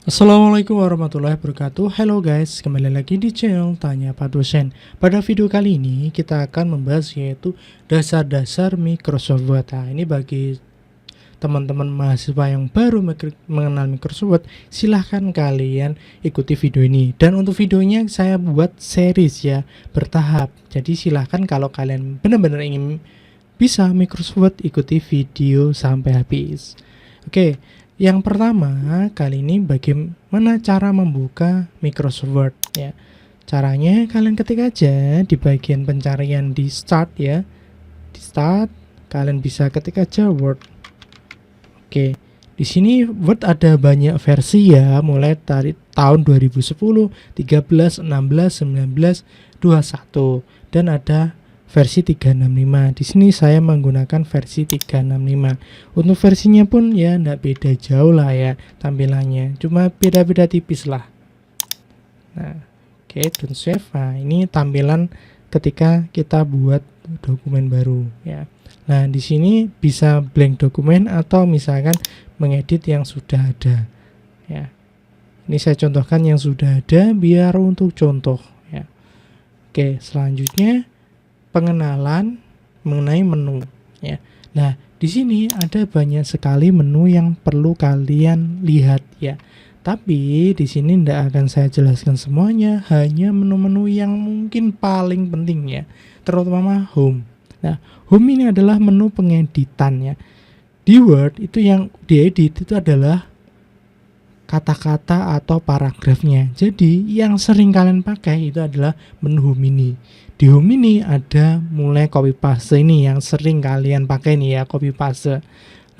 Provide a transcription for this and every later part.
Assalamualaikum warahmatullahi wabarakatuh. Hello guys, kembali lagi di channel Tanya Pak Dosen. Pada video kali ini kita akan membahas yaitu dasar-dasar Microsoft Word. Nah, ini bagi teman-teman mahasiswa yang baru mengenal Microsoft Word, silahkan kalian ikuti video ini. Dan untuk videonya saya buat series ya, bertahap. Jadi silahkan kalau kalian benar-benar ingin bisa Microsoft Word, ikuti video sampai habis. Oke. Yang pertama, kali ini bagaimana cara membuka Microsoft Word ya. Caranya kalian ketik aja di bagian pencarian di Start ya. Di Start, kalian bisa ketik aja Word. Oke. Di sini Word ada banyak versi ya, mulai dari tahun 2010, 13, 16, 19, 21 dan ada versi 365. Di sini saya menggunakan versi 365. Untuk versinya pun ya enggak beda jauh lah ya tampilannya. Cuma beda-beda tipis lah. Nah, oke, don't save. Nah, ini tampilan ketika kita buat dokumen baru ya. Nah, di sini bisa blank dokumen atau misalkan mengedit yang sudah ada ya. Ini saya contohkan yang sudah ada biar untuk contoh ya. Oke, selanjutnya pengenalan mengenai menu ya. Nah, di sini ada banyak sekali menu yang perlu kalian lihat ya. Tapi di sini tidak akan saya jelaskan semuanya, hanya menu-menu yang mungkin paling penting ya, terutama home. Nah, home ini adalah menu pengeditan ya. Di Word itu yang diedit itu adalah kata-kata atau paragrafnya. Jadi yang sering kalian pakai itu adalah menu home ini. Di home ini ada mulai copy paste ini yang sering kalian pakai nih ya, copy paste.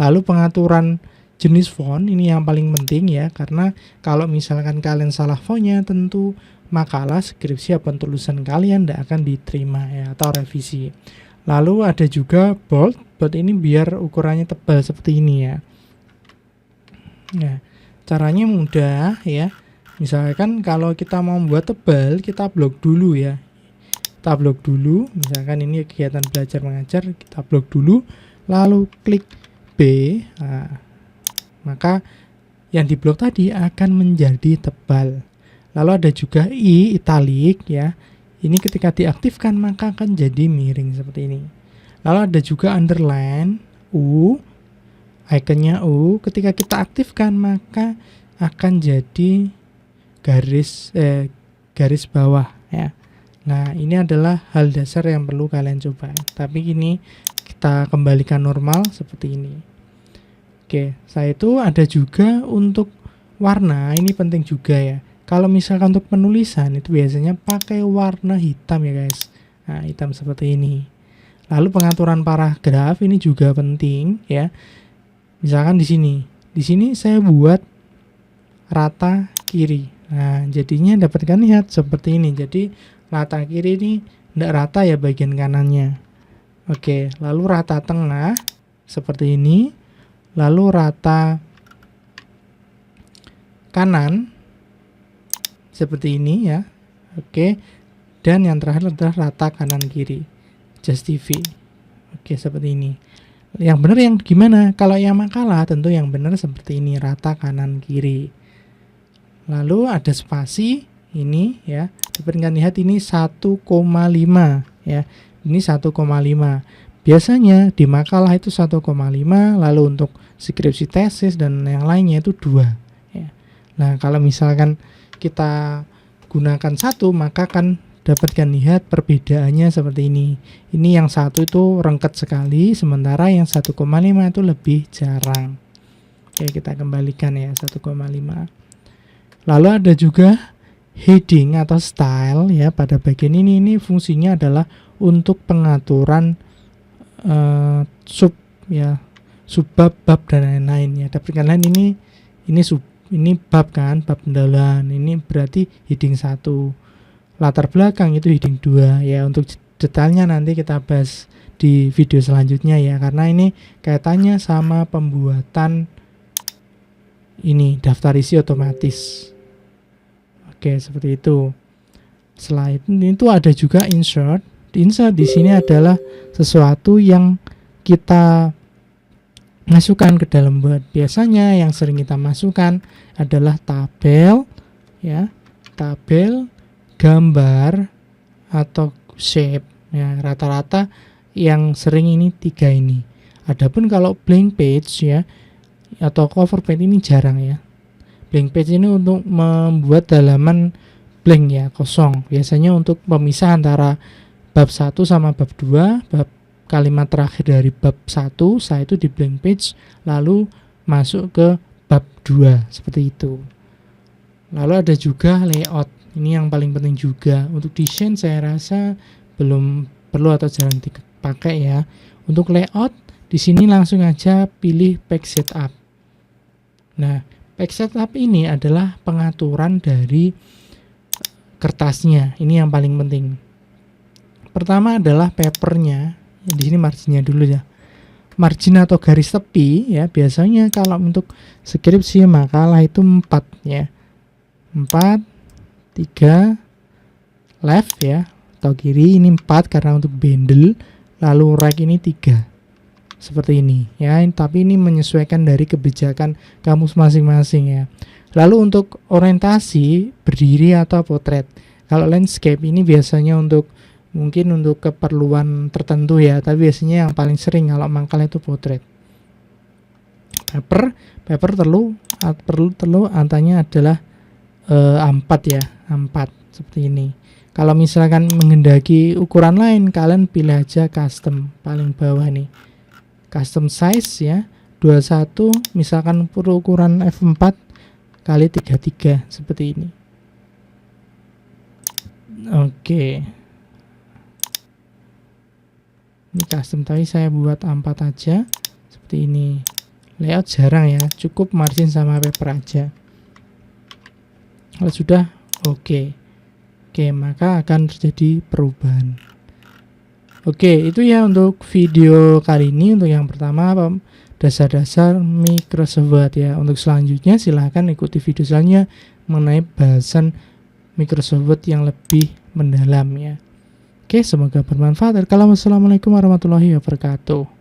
Lalu pengaturan jenis font ini yang paling penting ya, karena kalau misalkan kalian salah fontnya tentu makalah, skripsi atau tulisan kalian tidak akan diterima ya, atau revisi. Lalu ada juga bold ini biar ukurannya tebal seperti ini ya. Nah, caranya mudah ya. Misalkan kalau kita mau buat tebal, kita blok dulu ya. Kita blok dulu, misalkan ini kegiatan belajar mengajar, kita blok dulu, lalu klik B. Nah, maka yang diblok tadi akan menjadi tebal. Lalu ada juga I italic ya. Ini ketika diaktifkan maka akan jadi miring seperti ini. Lalu ada juga underline U, ikonnya U. Ketika kita aktifkan maka akan jadi garis bawah ya. Nah, ini adalah hal dasar yang perlu kalian coba. Tapi ini kita kembalikan normal seperti ini. Oke, setelah itu ada juga untuk warna, ini penting juga ya. Kalau misalkan untuk penulisan itu biasanya pakai warna hitam ya guys. Nah, hitam seperti ini. Lalu pengaturan paragraf ini juga penting ya. Misalkan di sini saya buat rata kiri. Nah, jadinya dapatkan lihat seperti ini. Jadi rata kiri ini tidak rata ya bagian kanannya. Oke, lalu rata tengah seperti ini. Lalu rata kanan seperti ini ya. Oke. Dan yang terakhir adalah rata kanan kiri. Just TV. Oke, seperti ini. Yang benar yang gimana? Kalau yang makalah tentu yang benar seperti ini, rata kanan kiri. Lalu ada spasi ini ya. Diberikan lihat ini 1,5 ya. Ini 1,5. Biasanya di makalah itu 1,5, lalu untuk skripsi tesis dan yang lainnya itu 2 ya. Nah, kalau misalkan kita gunakan 1 maka kan dapatkan lihat perbedaannya seperti ini. Ini yang 1 itu rengket sekali, sementara yang 1,5 itu lebih jarang. Oke, kita kembalikan ya 1,5. Lalu ada juga heading atau style ya. Pada bagian ini fungsinya adalah untuk pengaturan sub ya, subbab, bab dan lain-lain ya. Dapatkan lain ini bab kan, bab pendahuluan. Ini berarti heading 1. Latar belakang itu heading 2 ya. Untuk detailnya nanti kita bahas di video selanjutnya ya, karena ini kaitannya sama pembuatan ini daftar isi otomatis. Oke, seperti itu. Setelah itu ada juga insert. Insert di sini adalah sesuatu yang kita masukkan ke dalam Word. Biasanya yang sering kita masukkan adalah tabel, ya, tabel, gambar, atau shape. Ya, rata-rata yang sering ini 3 ini. Adapun kalau blank page ya atau cover page ini jarang ya. Blank page ini untuk membuat halaman blank ya, kosong. Biasanya untuk pemisah antara bab 1 sama bab 2, bab kalimat terakhir dari bab 1, saya itu di blank page, lalu masuk ke bab 2, seperti itu. Lalu ada juga layout, ini yang paling penting juga. Untuk desain saya rasa belum perlu atau jarang dipakai ya. Untuk layout, di sini langsung aja pilih page setup. Nah, page setup ini adalah pengaturan dari kertasnya, ini yang paling penting. Pertama adalah papernya. Di sini marginnya dulu ya. Margin atau garis tepi ya, biasanya kalau untuk skripsi makalah itu 4 ya. 4, 3 left ya atau kiri, ini 4 karena untuk bendel, lalu right ini 3. Seperti ini ya, tapi ini menyesuaikan dari kebijakan kamus masing-masing ya. Lalu untuk orientasi berdiri atau potret. Kalau landscape ini biasanya untuk mungkin untuk keperluan tertentu ya, tapi biasanya yang paling sering kalau makalah itu potret. Paper perlu antanya adalah A4 ya, A4 seperti ini. Kalau misalkan menghendaki ukuran lain, kalian pilih aja custom paling bawah nih. Custom size ya, 21 misalkan perlu ukuran F4 kali 33 seperti ini. Oke. Ini custom tadi saya buat A4 aja seperti ini. Layout jarang ya, cukup margin sama paper aja. Kalau sudah oke, maka akan terjadi perubahan. Oke, itu ya untuk video kali ini. Untuk yang pertama, dasar-dasar Microsoft Word ya. Untuk selanjutnya silahkan ikuti video selanjutnya mengenai bahasan Microsoft Word yang lebih mendalam ya. Oke, semoga bermanfaat. Assalamualaikum warahmatullahi wabarakatuh.